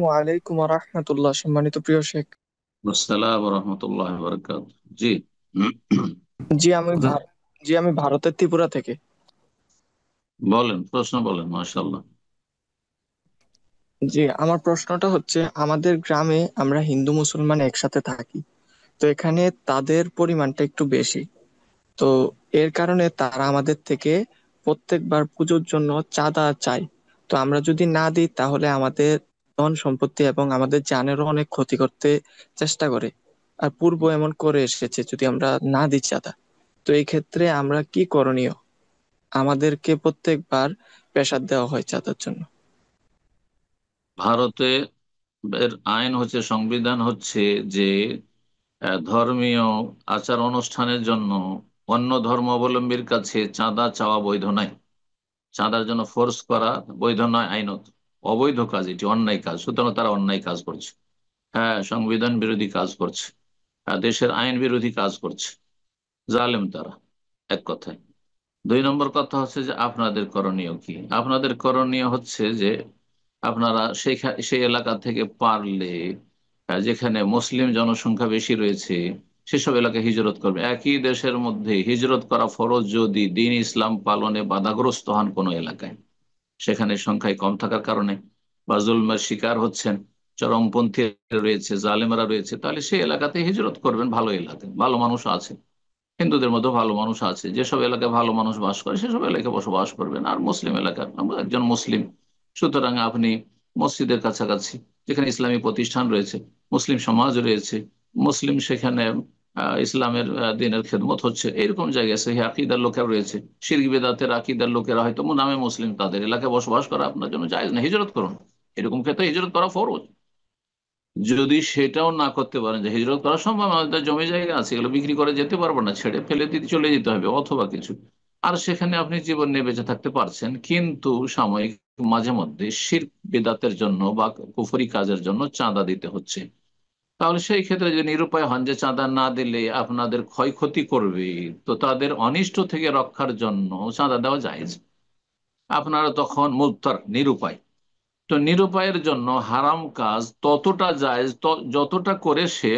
ওয়ালাইকুম রহমতুল্লাহ। সম্মানিত প্রিয় শেখ। আসসালাম রহমতুল্লাহ বরকাত। জি। জি আমি কোথা- জি আমি ভারতের ত্রিপুরা থেকে। বলেন, প্রশ্ন বলেন, মাশাআল্লাহ। জি, আমার প্রশ্নটা হচ্ছে, আমাদের গ্রামে আমরা হিন্দু মুসলমান একসাথে থাকি। তো এখানে তাদের পরিমাণটা একটু বেশি। তো এর কারণে তারা আমাদের থেকে প্রত্যেকবার পুজোর জন্য চাঁদা চায়। তো আমরা যদি না দিই তাহলে আমাদের ধন সম্পত্তি এবং আমাদের জানেরও অনেক ক্ষতি করতে চেষ্টা করে। আর পূর্ব এমন করে এসেছে যদি আমরা না দিই চাঁদা। তো এই ক্ষেত্রে আমরা কি করণীয়? আমাদেরকে প্রত্যেকবার প্রেসার দেওয়া হয় চাঁদার জন্য। ভারতে এর আইন হচ্ছে, সংবিধান হচ্ছে যে ধর্মীয় আচার অনুষ্ঠানের জন্য অন্য ধর্মাবলম্বীর কাছে চাঁদা চাওয়া বৈধ নয়। চাঁদার জন্য ফোর্স করা বৈধ নয় আইনত। অবৈধ কাজ, এটি অন্যায় কাজ, সুতরাং তারা অন্যায় কাজ করছে। হ্যাঁ, সংবিধান বিরোধী কাজ করছে। দেশের আইন বিরোধী কাজ করছে। জালেম তারা, এক কথায়। দুই নম্বর কথা হচ্ছে যে আপনাদের করণীয় কি? আপনাদের করণীয় হচ্ছে যে আপনারা সেই এলাকা থেকে পারলে যেখানে মুসলিম জনসংখ্যা বেশি রয়েছে সেসব এলাকায় হিজরত করবে। একই দেশের মধ্যে হিজরত করা ফরজ যদি দ্বীন ইসলাম পালনে বাধাগ্রস্ত হন কোনো এলাকায়, সেখানে সংখ্যায় কম থাকার কারণে বা জুলমের শিকার হচ্ছেন, চরমপন্থী রয়েছে, জালেমরা রয়েছে, তাহলে সেই এলাকাতে হিজরত করবেন। ভালো এলাকা, ভালো মানুষ আছে, হিন্দুদের মধ্যে ভালো মানুষ আছে, যেসব এলাকায় ভালো মানুষ বাস করে সেসব এলাকায় বসবাস করবেন। আর মুসলিম এলাকা, আমরা একজন মুসলিম, সুতরাং আপনি মসজিদের কাছাকাছি যেখানে ইসলামী প্রতিষ্ঠান রয়েছে, মুসলিম সমাজ রয়েছে, মুসলিম সেখানে ইসলামের দিনের খেদমত হচ্ছে, এরকম জায়গায় সেই আকিদার লোকেরা রয়েছে, শিরক বিদাতের আকিদার লোকেরা হয়তো নামে মুসলিম, তাদের এলাকায় বসবাস করা আপনার জন্য জায়েজ না, হিজরত করুন। এরকম ক্ষেত্রে হিজরত করা ফরজ। যদি সেটাও না করতে পারেন, যে হিজরত করা সম্ভব, আমাদের জমি জায়গা আছে, এগুলো বিক্রি করে যেতে পারবো না, ছেড়ে ফেলে দিতে চলে যেতে হবে অথবা কিছু, আর সেখানে আপনি জীবন নিয়ে বেঁচে থাকতে পারছেন, কিন্তু সাময়িক মাঝে মধ্যে শিরক বিদাতের জন্য বা কুফরি কাজের জন্য চাঁদা দিতে হচ্ছে, তাহলে সেই ক্ষেত্রে যে নিরুপায় হন, যে চাঁদা না দিলে আপনাদের ক্ষয়ক্ষতি করবে, তো তাদের অনিষ্ট থেকে রক্ষার জন্য চাঁদা দেওয়া যায়। আপনারা তখন মুত্তার, নিরুপায়। তো নিরুপায়ের জন্য হারাম কাজ ততটা জায়েজ যতটা করে সে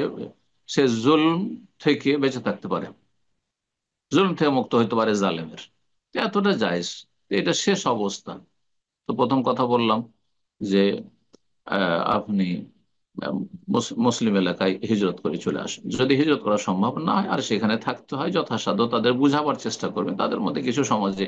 সে জুলম থেকে বেঁচে থাকতে পারে, জুলম থেকে মুক্ত হইতে পারে জালেমের, তো এতটা জায়েজ। তো এটা শেষ অবস্থা। তো প্রথম কথা বললাম যে আপনি মুসলিম এলাকায় হিজরত করে চলে আসেন। যদি হিজরত করা সম্ভব না হয় আর সেখানে থাকতে হয়, যথাসাধ্য তাদের বুঝাবার চেষ্টা করবেন। তাদের মধ্যে কিছু সমাজে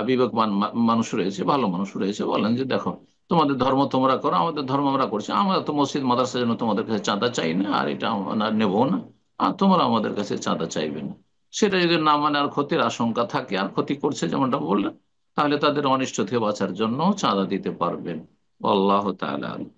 বিবেকবান মানুষ রয়েছে, ভালো মানুষ রয়েছে, বলেন যে দেখো, তোমাদের ধর্ম তোমরা করো, আমাদের ধর্ম আমরা করছি, আমরা তো মসজিদ মাদ্রাসার জন্য তোমাদের কাছে চাঁদা চাই না, আর এটা আমরা নেবো না, আর তোমরা আমাদের কাছে চাঁদা চাইবে না। সেটা যদি না মানে আর ক্ষতির আশঙ্কা থাকে, আর ক্ষতি করছে যেমনটা বললেন, তাহলে তাদের অনিষ্ট থেকে বাঁচার জন্য চাঁদা দিতে পারবেন। আল্লাহ তাআলা আলাম।